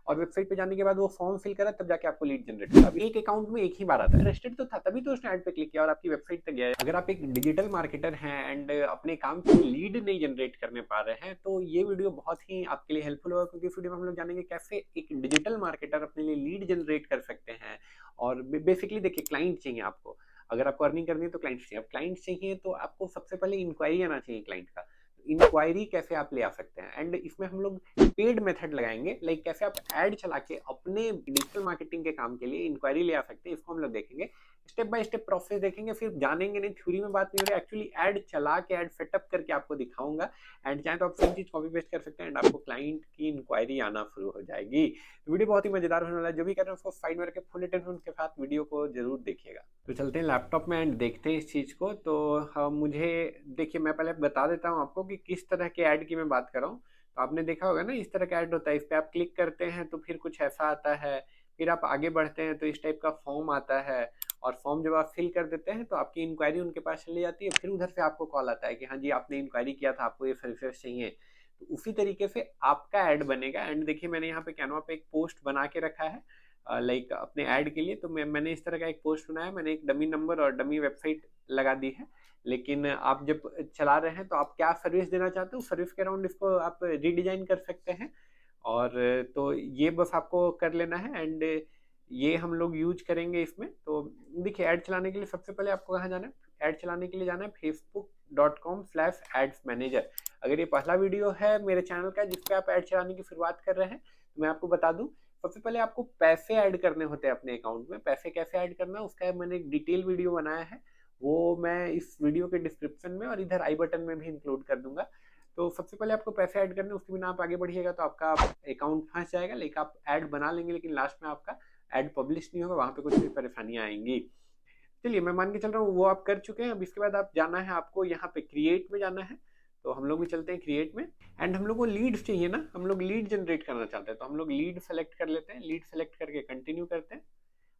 और वेबसाइट पे जाने के बाद वो फॉर्म फिल करा तब जाके आपको लीड जनरेट होगा। अब एक अकाउंट में एक ही बार आता है, इंटरेस्टेड तो था तभी तो उसने ऐड पे क्लिक किया और आपकी वेबसाइट तक गया है। अगर आप एक डिजिटल मार्केटर हैं एंड अपने काम के लीड नहीं जनरेट करने पा रहे हैं तो ये वीडियो बहुत ही आपके लिए हेल्पफुल होगा, क्योंकि इस वीडियो में हम लोग जानेंगे कैसे एक डिजिटल मार्केटर अपने लिए लीड जनरेट कर सकते हैं। और बेसिकली देखिए, क्लाइंट चाहिए आपको। अगर आपको अर्निंग करनी है तो क्लाइंट चाहिए। अब क्लाइंट चाहिए तो आपको सबसे पहले इंक्वायरी आना चाहिए क्लाइंट का। इंक्वायरी कैसे आप ले आ सकते हैं, एंड इसमें हम लोग पेड मेथड लगाएंगे, लाइक कैसे आप ऐड चला के अपने डिजिटल मार्केटिंग के काम के लिए इंक्वायरी ले आ सकते हैं, इसको हम लोग देखेंगे। स्टेप बाय स्टेप प्रोसेस देखेंगे, फिर जानेंगे नहीं, थ्योरी में बात नहीं हो रही, एक्चुअली ऐड चला के ऐड सेटअप करके आपको दिखाऊंगा। एंड चाहे तो आप सेम चीज कॉपी पेस्ट कर सकते हैं एंड आपको क्लाइंट की इंक्वायरी आना शुरू हो जाएगी। तो वीडियो बहुत ही मजेदार होने वाला है। जो भी कर रहे हैं उसको साइड में रखे फुल अटेंशन के साथ वीडियो को जरूर देखिएगा। तो चलते हैं लैपटॉप में एंड देखते हैं इस चीज को। तो मुझे देखिए, मैं पहले बता देता हूँ आपको कि किस तरह के ऐड की मैं बात कर रहा हूँ। तो आपने देखा होगा ना, इस तरह का ऐड होता है, इस पे आप क्लिक करते हैं तो फिर कुछ ऐसा आता है। फिर आप आगे बढ़ते हैं तो इस टाइप का फॉर्म आता है, और फॉर्म जब आप फिल कर देते हैं तो आपकी इंक्वायरी उनके पास चली जाती है। फिर उधर से आपको कॉल आता है कि हाँ जी, आपने इंक्वायरी किया था, आपको ये सर्विसेज चाहिए। तो उसी तरीके से आपका ऐड बनेगा। एंड देखिए, मैंने यहाँ पे कैनवा पे एक पोस्ट बना के रखा है लाइक अपने ऐड के लिए। तो मैंने इस तरह का एक पोस्ट बनाया, मैंने एक डमी नंबर और डमी वेबसाइट लगा दी है। लेकिन आप जब चला रहे हैं तो आप क्या सर्विस देना चाहते हो, सर्विस के अराउंड इसको आप रीडिजाइन कर सकते हैं। और तो ये बस आपको कर लेना है एंड ये हम लोग यूज करेंगे इसमें। तो देखिए, ऐड चलाने के लिए सबसे पहले आपको कहाँ जाना है, ऐड चलाने के लिए जाना है facebook.com/ads मैनेजर। अगर ये पहला वीडियो है मेरे चैनल का जिस पे आप ऐड चलाने की शुरुआत कर रहे हैं तो मैं आपको बता दूं, सबसे पहले आपको पैसे ऐड करने होते हैं अपने अकाउंट में। पैसे कैसे ऐड करना है उसका मैंने एक डिटेल वीडियो बनाया है, वो मैं इस वीडियो के डिस्क्रिप्शन में और इधर आई बटन में भी इंक्लूड कर दूंगा। तो सबसे पहले आपको पैसे ऐड करने, उसके बिना आप आगे बढ़िएगा तो आपका अकाउंट फंस जाएगा। लेकिन आप ऐड बना लेंगे लेकिन लास्ट में आपका ऐड पब्लिश नहीं होगा, वहां पे कुछ भी परेशानियां आएंगी। चलिए, मैं मान के चल रहा हूँ वो आप कर चुके हैं। अब इसके बाद आप जाना है, आपको यहाँ पे क्रिएट में जाना है। तो हम लोग भी चलते हैं क्रिएट में। एंड हम लोग को लीड चाहिए ना, हम लोग लीड जनरेट करना चाहते हैं, तो हम लोग लीड सेलेक्ट कर लेते हैं। लीड सेलेक्ट करके कंटिन्यू करते हैं।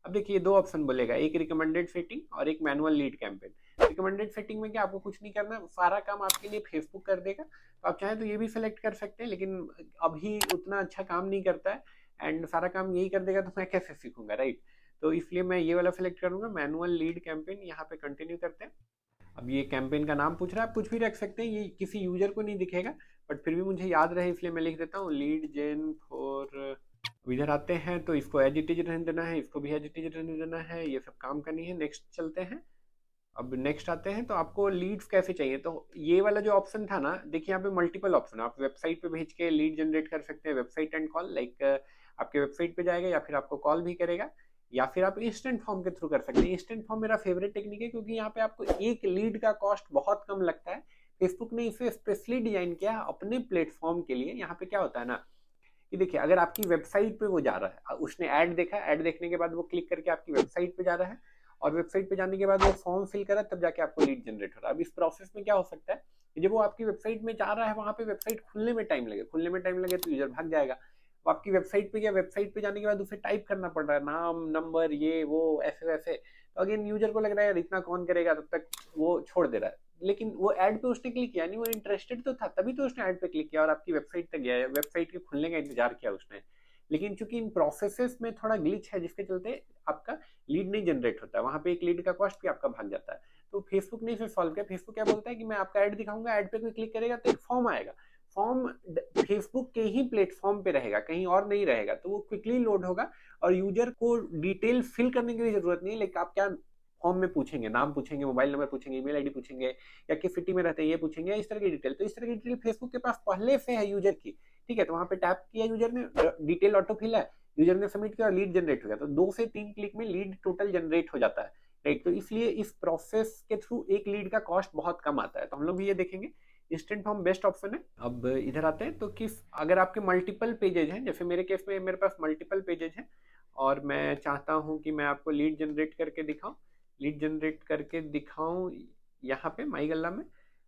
अब देखिए, दो ऑप्शन बोलेगा, एक रिकमेंडेड सेटिंग और एक manual lead campaign. Recommended setting में क्या, आपको कुछ नहीं करना, सारा काम आपके लिए फेसबुक कर देगा। तो आप चाहें तो ये भी सिलेक्ट कर सकते हैं, लेकिन अभी उतना अच्छा काम नहीं करता है एंड सारा काम यही कर देगा तो मैं कैसे सीखूंगा, राइट। तो इसलिए मैं ये वाला सिलेक्ट करूंगा, मैनुअल लीड कैंपेन। यहाँ पे कंटिन्यू करते हैं। अब ये कैंपेन का नाम पूछ रहा है, आप कुछ भी रख सकते हैं, ये किसी यूजर को नहीं दिखेगा, बट फिर भी मुझे याद रहे इसलिए मैं लिख देता हूँ लीड जेन फॉर। इधर आते हैं तो इसको एज इट इज रहने देना है, इसको भी एज इट इज रहने देना है, ये सब काम करनी है। नेक्स्ट चलते हैं। अब नेक्स्ट आते हैं, तो आपको लीड्स कैसे चाहिए, तो ये वाला जो ऑप्शन था ना, देखिए यहाँ पे मल्टीपल ऑप्शन, आप वेबसाइट पे भेज के लीड जनरेट कर सकते हैं, वेबसाइट एंड कॉल, लाइक आपके वेबसाइट पे जाएगा या फिर आपको कॉल भी करेगा, या फिर आप इंस्टेंट फॉर्म के थ्रू कर सकते हैं। इंस्टेंट फॉर्म मेरा फेवरेट टेक्निक है, क्योंकि यहाँ पे आपको एक लीड का कॉस्ट बहुत कम लगता है। फेसबुक ने इसे स्पेशली डिजाइन किया अपने प्लेटफॉर्म के लिए। यहाँ पे क्या होता है ना कि देखिए, अगर आपकी वेबसाइट पे वो जा रहा है, उसने ऐड देखा, ऐड देखने के बाद वो क्लिक करके आपकी वेबसाइट पे जा रहा है, और वेबसाइट पे जाने के बाद वो फॉर्म फिल करा तब जाके आपको लीड जनरेट हो रहा है। अब इस प्रोसेस में क्या हो सकता है कि जब वो आपकी वेबसाइट में जा रहा है, वहां पे वेबसाइट खुलने में टाइम लगे, तो यूजर भाग जाएगा। वो आपकी वेबसाइट पे गया, वेबसाइट पे जाने के बाद उसे टाइप करना पड़ रहा है, नाम नंबर ये वो ऐसे वैसे। तो अगेन यूजर को लग रहा है यार इतना कौन करेगा, तब तक वो छोड़ दे रहा है। लेकिन वो ऐड पे उसने क्लिक किया नहीं, वो इंटरेस्टेड तो था तभी तो उसने ऐड पे क्लिक किया और आपकी वेबसाइट तक गया, वेबसाइट के खुलने का इंतजार किया उसने। लेकिन चूंकि इन प्रोसेसेस में थोड़ा ग्लिच है जिसके चलते आपका लीड नहीं जनरेट होता है, वहां पे एक लीड का कॉस्ट भी आपका भाग जाता है। तो फेसबुक ने इसे सॉल्व किया। फेसबुक क्या बोलता है कि मैं आपका ऐड दिखाऊंगा, ऐड पे कोई क्लिक करेगा तो एक फॉर्म आएगा, फॉर्म फेसबुक के ही प्लेटफॉर्म पे रहेगा, कहीं और नहीं रहेगा, तो वो क्विकली लोड होगा और यूजर को डिटेल फिल करने की भी जरूरत नहीं है। लेकिन आप क्या फॉर्म में पूछेंगे, नाम पूछेंगे, मोबाइल नंबर पूछेंगे, ईमेल आईडी पूछेंगे, या किस सिटी में रहते हैं ये पूछेंगे, इस तरह की डिटेल। तो इस तरह की डिटेल फेसबुक के पास पहले से है यूजर की, ठीक है। तो वहां पे टैप किया यूजर ने, डिटेल ऑटो फिल है, यूजर ने सबमिट किया और लीड जनरेट हो गया। तो 2 से 3 क्लिक में लीड टोटल जनरेट हो जाता है, राइट। तो इसलिए इस प्रोसेस के थ्रू एक लीड का कॉस्ट बहुत कम आता है। तो हम लोग भी ये देखेंगे, इंस्टेंट फॉर्म बेस्ट ऑप्शन है। अब इधर आते हैं, तो किस अगर आपके मल्टीपल पेजेज हैं, जैसे मेरे केस में मेरे पास मल्टीपल पेजेज हैं और मैं चाहता हूं कि मैं आपको लीड जनरेट करके दिखाऊं, यहाँ पे माई गल्ला में।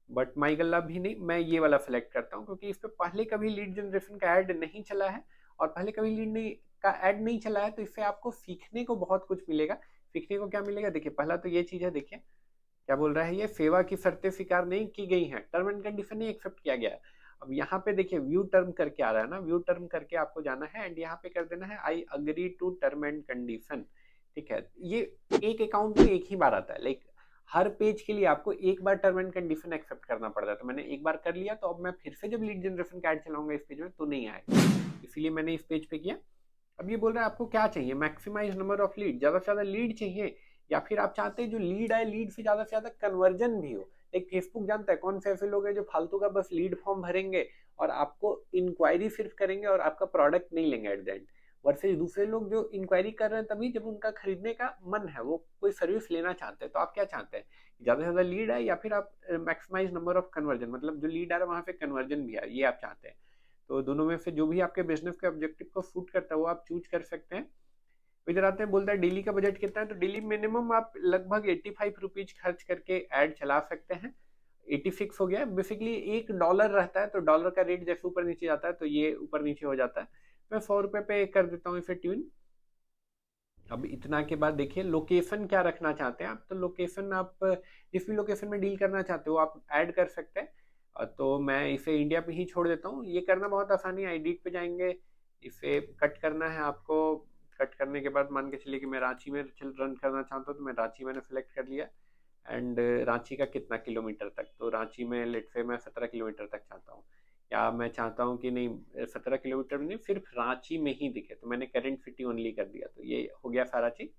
बट माई गल्ला भी नहीं, मैं ये वाला सेलेक्ट करता हूँ, क्योंकि इस पे पहले कभी लीड जनरेशन का ऐड नहीं चला है और पहले कभी लीड नहीं का ऐड नहीं चला है। तो इससे आपको सीखने को बहुत कुछ मिलेगा। सीखने को क्या मिलेगा, देखिए पहला तो ये चीज है, देखिए क्या बोल रहा है, ये सेवा की शर्तें स्वीकार नहीं की गई हैं, टर्म एंड कंडीशन नहीं एक्सेप्ट किया गया है। अब यहाँ पे देखिए व्यू टर्म करके आ रहा है ना, व्यू टर्म करके आपको जाना है एंड यहाँ पे कर देना है I agree to term and condition. ठीक है, ये एक अकाउंट में एक ही बार आता है, लाइक हर पेज के लिए आपको एक बार टर्म एंड कंडीशन एक्सेप्ट करना पड़ता है। तो मैंने एक बार कर लिया, तो अब मैं फिर से जब लीड जनरेशन का ऐड चलाऊंगा इस पेज में तो नहीं आएगा, इसीलिए मैंने इस पेज पे किया। अब ये बोल रहा है आपको क्या चाहिए, मैक्सिमाइज नंबर ऑफ लीड, ज्यादा से ज्यादा लीड चाहिए, या फिर आप चाहते हैं जो लीड आए लीड से ज्यादा से ज्यादा कन्वर्जन भी हो। एक फेसबुक जानता है कौन से ऐसे लोग हैं जो फालतू का बस लीड फॉर्म भरेंगे और आपको इंक्वायरी सिर्फ करेंगे और आपका प्रोडक्ट नहीं लेंगे एट द एंड, वर्सेज दूसरे लोग जो इंक्वायरी कर रहे हैं तभी जब उनका खरीदने का मन है, वो कोई सर्विस लेना चाहते हैं। तो आप क्या चाहते हैं, ज्यादा से ज्यादा लीड आए या फिर आप मैक्सिमाइज नंबर ऑफ कन्वर्जन, मतलब जो लीड आ रहा है वहां पे कन्वर्जन भी आए, ये आप चाहते हैं। तो दोनों में से जो भी आपके बिजनेस के ऑब्जेक्टिव को सूट करता है वो आप चूज कर सकते हैं। इधर आते हैं, बोलता है डेली का बजट कितना है, तो डेली मिनिमम आप लगभग 85 रुपीज खर्च करके ऐड चला सकते हैं। 86 हो गया, बेसिकली $1 रहता है, तो डॉलर का रेट जैसे ऊपर नीचे जाता है तो ये ऊपर नीचे हो जाता है। मैं 100 रुपए पे कर देता हूँ इसे ट्यून। अब इतना के बाद देखिए लोकेशन क्या रखना चाहते हैं आप, तो लोकेशन आप जिस भी लोकेशन में डील करना चाहते हो आप ऐड कर सकते हैं। तो मैं इसे इंडिया पे ही छोड़ देता हूँ, ये करना बहुत आसानी है। एडिट पे जाएंगे, इसे कट करना है आपको। कट करने के बाद मान के चलिए कि मैं रांची में रन करना चाहता हूँ, तो मैं रांची मैंने सेलेक्ट कर लिया एंड रांची का कितना किलोमीटर तक, तो रांची में लेट से मैं 17 किलोमीटर तक चाहता हूँ, या मैं चाहता हूँ कि नहीं 17 किलोमीटर में नहीं सिर्फ रांची में ही दिखे, तो मैंने करंट सिटी ओनली कर दिया, तो ये हो गया सारा चीज।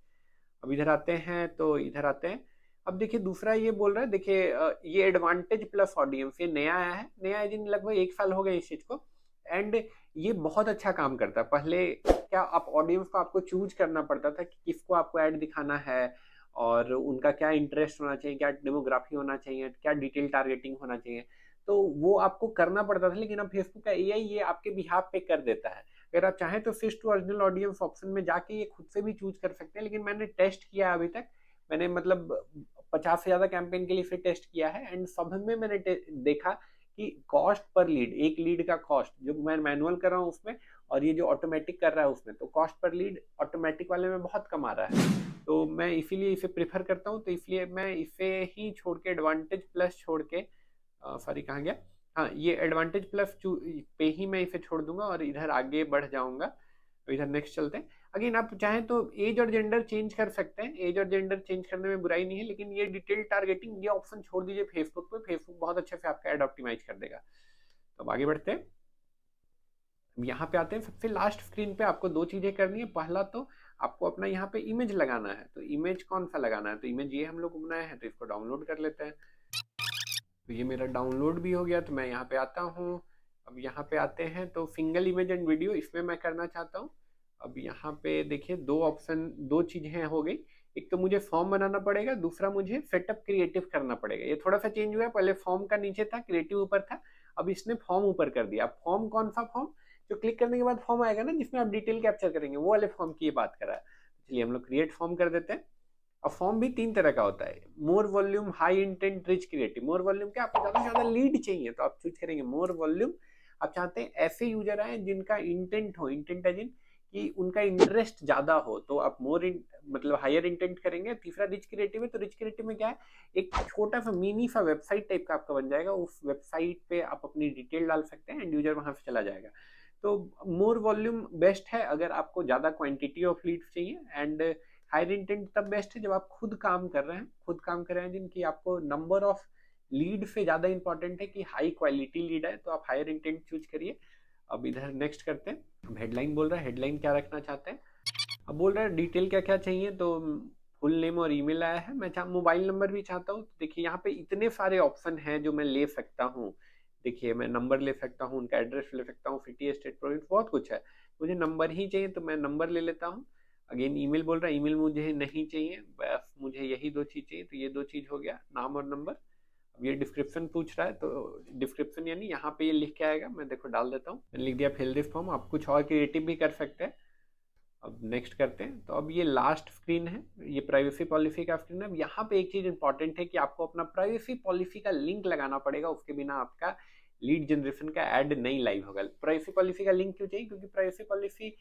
अब इधर आते हैं, तो इधर आते हैं। अब देखिए दूसरा ये बोल रहा है, देखिए ये एडवांटेज प्लस ऑडियंस, ये नया आया है, नया दिन लगभग 1 साल हो गया इस चीज को, एंड ये बहुत अच्छा काम करता है। पहले क्या आप ऑडियंस को आपको चूज करना पड़ता था कि किसको आपको ऐड दिखाना है और उनका क्या इंटरेस्ट होना चाहिए, क्या डेमोग्राफी होना चाहिए, क्या डिटेल टारगेटिंग होना चाहिए, तो वो आपको करना पड़ता था। लेकिन अब फेसबुक का एआई ये आपके बिहाफ पे कर देता है। अगर आप चाहें तो fish to original audience option में जाके ये खुद से भी चूज कर सकते हैं, लेकिन मैंने टेस्ट किया अभी तक, मैंने मतलब 50 से ज्यादा कैंपेन के लिए फिर टेस्ट किया है एंड सब में मैंने देखा कि कॉस्ट पर लीड, एक लीड का कॉस्ट जो मैं मैनुअल कर रहा हूँ उसमें और ये जो ऑटोमेटिक कर रहा है उसमें, तो कॉस्ट पर लीड ऑटोमेटिक वाले में बहुत कम आ रहा है। तो मैं इसीलिए इसे प्रेफर करता हूँ, तो इसलिए मैं इसे ही छोड़ के एडवांटेज प्लस छोड़ के, सॉरी कहाँ गया, हाँ ये एडवांटेज प्लस पे ही मैं इसे छोड़ दूंगा और इधर आगे बढ़ जाऊंगा। तो इधर नेक्स्ट चलते हैं। अगेन आप चाहें तो एज और जेंडर चेंज कर सकते हैं, एज और जेंडर चेंज करने में बुराई नहीं है, लेकिन ये डिटेल टारगेटिंग ये ऑप्शन छोड़ दीजिए फेसबुक पे, फेसबुक बहुत अच्छे से आपका एड ऑप्टिमाइज कर देगा। तो अब आगे बढ़ते हैं, यहाँ पे आते हैं। सबसे लास्ट स्क्रीन पे आपको दो चीजें करनी है। पहला तो आपको अपना यहाँ पे इमेज लगाना है, तो इमेज कौन सा लगाना है, तो इमेज ये हम लोग बनाए हैं, तो इसको डाउनलोड कर लेते हैं। तो ये मेरा डाउनलोड भी हो गया, तो मैं यहाँ पे आता हूँ। अब यहाँ पे आते हैं तो सिंगल इमेज एंड वीडियो इसमें मैं करना चाहता हूँ। अब यहाँ पे देखिए दो ऑप्शन, दो चीजें हो गई, एक तो मुझे फॉर्म बनाना पड़ेगा, दूसरा मुझे सेटअप क्रिएटिव करना पड़ेगा। ये थोड़ा सा चेंज हुआ है, पहले फॉर्म का नीचे था, क्रिएटिव ऊपर था, अब इसने फॉर्म ऊपर कर दिया। अब फॉर्म कौन सा फॉर्म, जो क्लिक करने के बाद फॉर्म आएगा ना जिसमें आप डिटेल कैप्चर करेंगे, वो वाले फॉर्म की ये बात करा है। चलिए हम लोग क्रिएट फॉर्म कर देते हैं। अब फॉर्म भी 3 तरह का होता है, मोर volume, high intent, rich creative. मोर वॉल्यूम क्या, आपको ज्यादा से ज्यादा लीड चाहिए तो आप चूज करेंगे मोर वॉल्यूम। आप चाहते हैं ऐसे यूजर आए जिनका इंटेंट हो, इंटेंट एज इन कि उनका इंटरेस्ट ज्यादा हो, तो आप मतलब हायर इंटेंट करेंगे। तीसरा रिच क्रिएटिव है, तो रिच क्रिएटिव में क्या है, एक छोटा सा मिनी सा वेबसाइट टाइप का आपका बन जाएगा, उस वेबसाइट पे आप अपनी डिटेल डाल सकते हैं एंड यूजर वहां से चला जाएगा। तो मोर वॉल्यूम बेस्ट है अगर आपको ज्यादा क्वांटिटी ऑफ लीड्स चाहिए, एंड हायर इंटेंट तब बेस्ट है जब आप खुद काम कर रहे हैं, खुद काम कर रहे हैं जिनकी आपको नंबर ऑफ लीड से ज्यादा इंपॉर्टेंट है कि हाई क्वालिटी लीड है, तो आप हायर इंटेंट चूज करिए। अब इधर नेक्स्ट करते हैं। अब हेडलाइन बोल रहा है, हेडलाइन क्या रखना चाहते हैं। अब बोल रहा है डिटेल क्या क्या चाहिए, तो फुल नेम और ईमेल आया है, मैं मोबाइल नंबर भी चाहता हूँ। देखिए यहाँ पे इतने सारे ऑप्शन हैं जो मैं ले सकता हूँ। देखिए मैं नंबर ले सकता हूँ, उनका एड्रेस ले सकता हूँ, सिटी, स्टेट, प्रोविंस, बहुत कुछ है। मुझे नंबर ही चाहिए तो मैं नंबर ले लेता हूँ। अगेन ईमेल बोल रहा है, ईमेल मुझे नहीं चाहिए, बस मुझे यही दो चीज चाहिए, तो ये दो चीज हो गया, नाम और नंबर। अब ये डिस्क्रिप्शन पूछ रहा है, तो डिस्क्रिप्शन यानी यहाँ पे ये लिख के आएगा, मैं देखो डाल देता हूँ, मैंने लिख दिया फिल दिस फॉर्म। आप कुछ और क्रिएटिव भी कर सकते हैं। अब नेक्स्ट करते हैं। तो अब ये लास्ट स्क्रीन है, ये प्राइवेसी पॉलिसी का स्क्रीन है। अब यहाँ पे एक चीज इंपॉर्टेंट है कि आपको अपना प्राइवेसी पॉलिसी का लिंक लगाना पड़ेगा, उसके बिना आपका लीड जनरेशन का ऐड नहीं लाइव होगा। प्राइवेसी पॉलिसी का लिंक क्यों चाहिए, क्योंकि प्राइवेसी पॉलिसी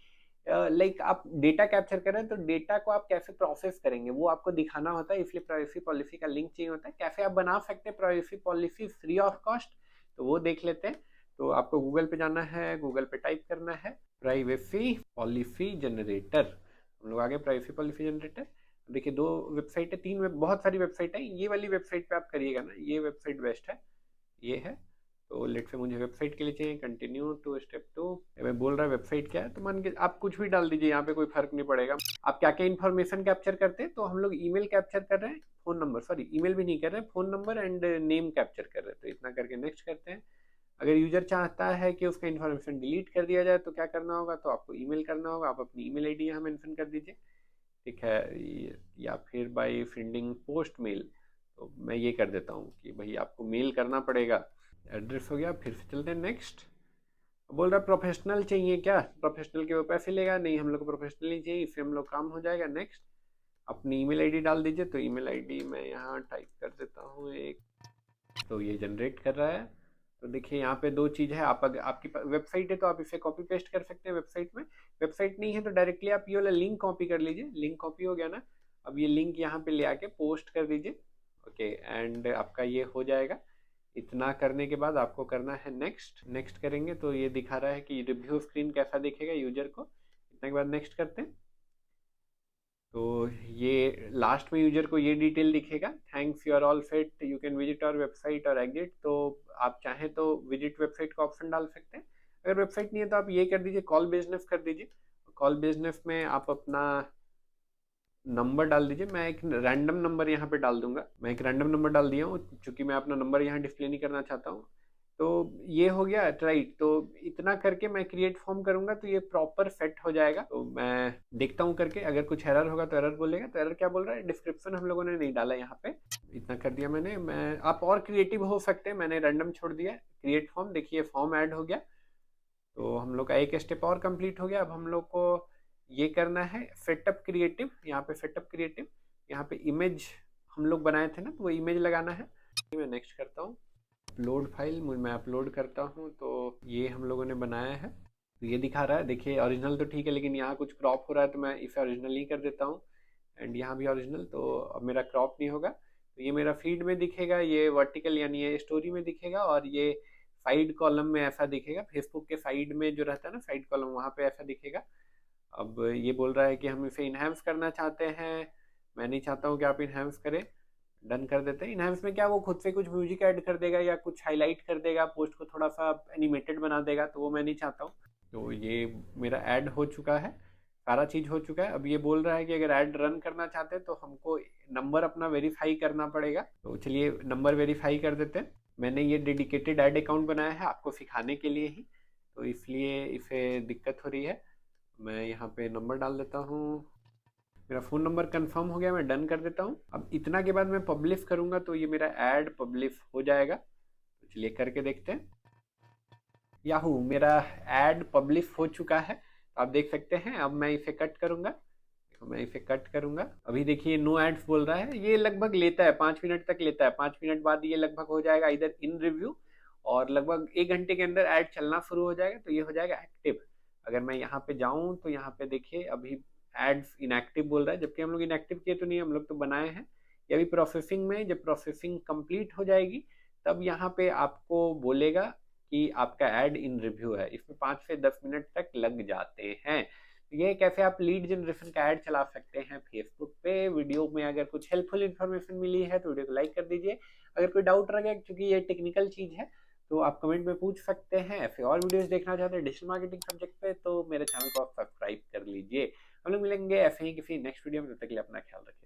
लाइक आप डेटा कैप्चर कर रहे हैं, तो डेटा को आप कैसे प्रोसेस करेंगे वो आपको दिखाना होता है, इसलिए प्राइवेसी पॉलिसी का लिंक चाहिए होता है। कैसे आप बना सकते हैं privacy policy free of cost, तो वो देख लेते हैं। तो आपको गूगल पे जाना है, गूगल पे टाइप करना है प्राइवेसी पॉलिसी जनरेटर। हम लोग आगे प्राइवेसी पॉलिसी जनरेटर। देखिए 2 वेबसाइट है, 3 बहुत सारी वेबसाइट है, ये वाली वेबसाइट पे आप करिएगा ना, ये वेबसाइट बेस्ट है, ये है। तो लेट से मुझे वेबसाइट के लिए चाहिए, कंटिन्यू टू स्टेप 2। मैं बोल रहा है वेबसाइट क्या है, तो मान के आप कुछ भी डाल दीजिए, यहाँ पे कोई फर्क नहीं पड़ेगा। आप क्या क्या इन्फॉर्मेशन कैप्चर करते हैं, तो हम लोग ईमेल कैप्चर कर रहे हैं, फोन नंबर, सॉरी ईमेल भी नहीं कर रहे हैं, phone number and name capture कर रहे हैं। तो इतना करके नेक्स्ट करते हैं। अगर यूजर चाहता है कि उसका इन्फॉर्मेशन डिलीट कर दिया जाए तो क्या करना होगा, तो आपको ईमेल करना होगा, आप अपनी ईमेल आईडी यहाँ मेंशन कर दीजिए, ठीक है, या फिर बाय सेंडिंग पोस्ट मेल। तो मैं ये कर देता हूँ कि भाई आपको मेल करना पड़ेगा। एड्रेस हो गया, फिर से चलते हैं नेक्स्ट। बोल रहा प्रोफेशनल चाहिए क्या, प्रोफेशनल के वो पैसे लेगा, नहीं हम लोग को प्रोफेशनल नहीं चाहिए, इससे हम लोग काम हो जाएगा। नेक्स्ट अपनी ईमेल आईडी डाल दीजिए, तो ईमेल आईडी मैं यहाँ टाइप कर देता हूँ एक, तो ये जनरेट कर रहा है। तो देखिए यहाँ पे 2 चीज़ है, आप अगर आपकी वेबसाइट है तो आप इसे कॉपी पेस्ट कर सकते हैं वेबसाइट में, वेबसाइट नहीं है तो डायरेक्टली आप ये वाला लिंक कॉपी कर लीजिए, लिंक कॉपी हो गया ना। अब ये लिंक यहाँ पे ले आके पोस्ट कर दीजिए, ओके, एंड आपका ये हो जाएगा। इतना करने के बाद आपको करना है नेक्स्ट। नेक्स्ट करेंगे तो ये दिखा रहा है कि रिव्यू स्क्रीन कैसा दिखेगा यूजर को। इतने के बाद नेक्स्ट करते हैं, तो ये लास्ट में यूजर को ये डिटेल दिखेगा, thanks you are all set, you can visit our website और एग्जिट। तो आप चाहें तो विजिट वेबसाइट का ऑप्शन डाल सकते हैं, अगर वेबसाइट नहीं है तो आप ये कर दीजिए, कॉल बिजनेस कर दीजिए। कॉल बिजनेस में आप अपना नंबर डाल दीजिए, मैं एक रैंडम नंबर यहाँ पे डाल दूंगा, मैं एक रैंडम नंबर डाल दिया हूँ क्योंकि मैं अपना नंबर यहाँ डिस्प्ले नहीं करना चाहता हूँ। तो ये हो गया राइट। तो इतना करके मैं क्रिएट फॉर्म करूंगा तो ये प्रॉपर सेट हो जाएगा। तो मैं देखता हूँ करके, अगर कुछ एरर होगा तो एरर बोलेगा। तो एरर क्या बोल रहा है, डिस्क्रिप्शन हम लोगों ने नहीं डाला यहाँ पे, इतना कर दिया मैंने। मैं आप और क्रिएटिव हो सकते हैं, मैंने रैंडम छोड़ दिया। क्रिएट फॉर्म, देखिए फॉर्म ऐड हो गया, तो हम लोग का एक स्टेप और कंप्लीट हो गया। अब हम लोग को ये करना है सेटअप क्रिएटिव, यहाँ पे सेटअप क्रिएटिव, यहाँ पे इमेज हम लोग बनाए थे ना, तो वो इमेज लगाना है। मैं नेक्स्ट करता हूँ, अपलोड फाइल मैं अपलोड करता हूँ। तो ये हम लोगों ने बनाया है, तो ये दिखा रहा है, देखिए ओरिजिनल तो ठीक है, लेकिन यहाँ कुछ क्रॉप हो रहा है, तो मैं इसे ओरिजिनल ही कर देता हूँ, एंड यहाँ भी ओरिजिनल। तो अब मेरा क्रॉप नहीं होगा, तो ये मेरा फीड में दिखेगा, ये वर्टिकल यानी ये स्टोरी में दिखेगा, और ये साइड कॉलम में ऐसा दिखेगा, फेसबुक के साइड में जो रहता है ना साइड कॉलम, वहाँ पे ऐसा दिखेगा। अब ये बोल रहा है कि हम इसे इनहेंस करना चाहते हैं, मैं नहीं चाहता हूँ कि आप इनहेंस करें, डन कर देते हैं। इनहेंस में क्या, वो खुद से कुछ म्यूजिक ऐड कर देगा या कुछ हाईलाइट कर देगा, पोस्ट को थोड़ा सा एनिमेटेड बना देगा, तो वो मैं नहीं चाहता हूँ। तो ये मेरा ऐड हो चुका है, सारा चीज हो चुका है। अब ये बोल रहा है कि अगर ऐड रन करना चाहते हैं तो हमको नंबर अपना वेरीफाई करना पड़ेगा। तो चलिए नंबर वेरीफाई कर देते हैं। मैंने ये डेडिकेटेड ऐड अकाउंट बनाया है आपको सिखाने के लिए ही, तो इसलिए इसे दिक्कत हो रही है। मैं यहाँ पे नंबर डाल देता हूँ, मेरा फ़ोन नंबर कंफर्म हो गया, मैं डन कर देता हूँ। अब इतना के बाद मैं पब्लिश करूँगा तो ये मेरा ऐड पब्लिश हो जाएगा। तो चलिए करके देखते हैं। याहू, मेरा ऐड पब्लिश हो चुका है, तो आप देख सकते हैं। अब मैं इसे कट करूँगा, मैं इसे कट करूँगा। अभी देखिए नो एड्स बोल रहा है, ये लगभग लेता है 5 मिनट तक लेता है, 5 मिनट बाद ये लगभग हो जाएगा इधर इन रिव्यू, और लगभग 1 घंटे के अंदर ऐड चलना शुरू हो जाएगा, तो ये हो जाएगा एक्टिव। अगर मैं यहाँ पे जाऊँ तो यहाँ पे देखिए अभी एड्स इनएक्टिव बोल रहा है, जबकि हम लोग इनएक्टिव किए तो नहीं, हम लोग तो बनाए हैं। ये अभी प्रोसेसिंग में, जब प्रोसेसिंग कंप्लीट हो जाएगी तब यहाँ पे आपको बोलेगा कि आपका ऐड इन रिव्यू है। इसमें 5 से 10 मिनट तक लग जाते हैं। ये कैसे आप लीड जनरेशन का ऐड चला सकते हैं फेसबुक पे। वीडियो में अगर कुछ हेल्पफुल इन्फॉर्मेशन मिली है तो वीडियो को लाइक कर दीजिए। अगर कोई डाउट रह गया, क्योंकि ये टेक्निकल चीज है, तो आप कमेंट में पूछ सकते हैं। ऐसे और वीडियोस देखना चाहते हैं डिजिटल मार्केटिंग सब्जेक्ट पे, तो मेरे चैनल को आप सब्सक्राइब कर लीजिए। हम लोग मिलेंगे ऐसे ही किसी नेक्स्ट वीडियो में, तब तक के लिए अपना ख्याल रखिए।